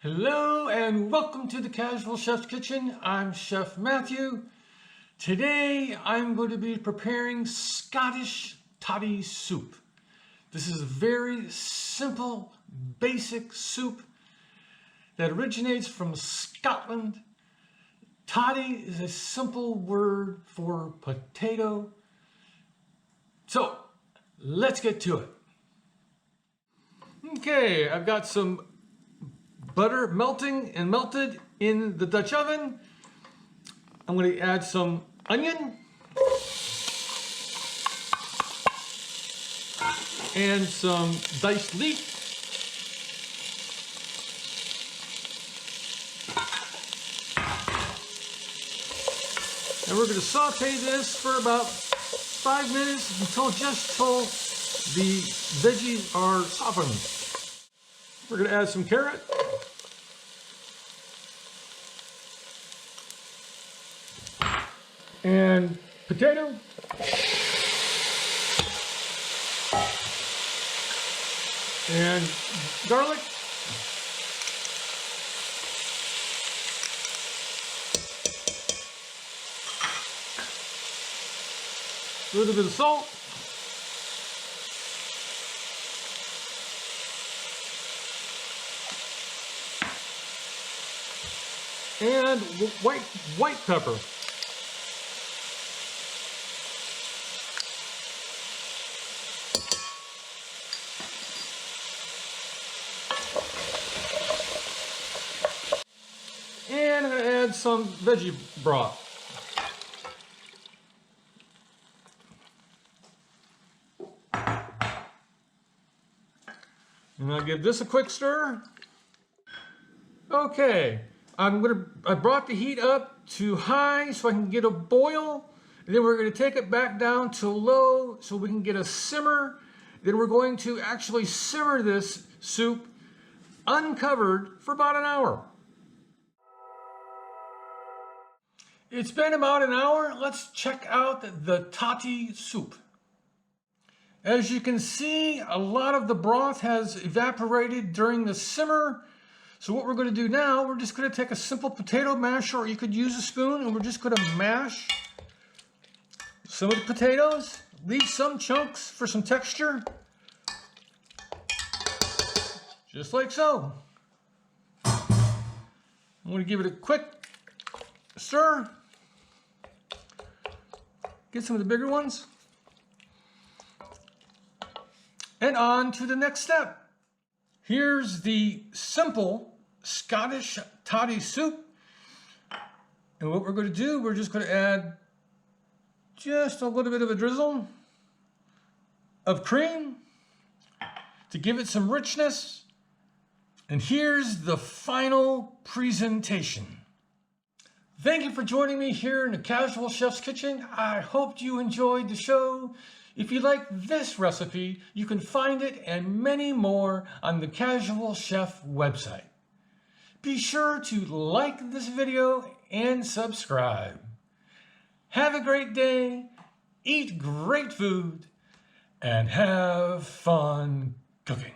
Hello and welcome to the Casual Chef's Kitchen. I'm Chef Matthew. Today I'm going to be preparing Scottish toddy soup. This is a very simple, basic soup that originates from Scotland. Toddy is a simple word for potato. So let's get to it. Okay, I've got some butter melted in the Dutch oven. I'm going to add some onion and some diced leek. And we're going to saute this for about 5 minutes until the veggies are softened. We're going to add some carrot. And potato. And garlic. A little bit of salt. And white pepper. And I'm going to add some veggie broth. And I'll give this a quick stir. Okay, I brought the heat up to high so I can get a boil. And then we're going to take it back down to low so we can get a simmer. Then we're going to actually simmer this soup uncovered for about an hour. It's been about an hour. Let's check out the toddy soup. As you can see, a lot of the broth has evaporated during the simmer. So what we're going to do now, we're just going to take a simple potato masher, or you could use a spoon, and we're just going to mash some of the potatoes. Leave some chunks for some texture. Just like so. I'm going to give it a quick stir. Get some of the bigger ones. And on to the next step. Here's the simple Scottish toddy soup. And what we're going to do, we're just going to add just a little bit of a drizzle of cream to give it some richness. And here's the final presentation. Thank you for joining me here in the Casual Chef's Kitchen. I hope you enjoyed the show. If you like this recipe, you can find it and many more on the Casual Chef website. Be sure to like this video and subscribe. Have a great day, eat great food, and have fun cooking.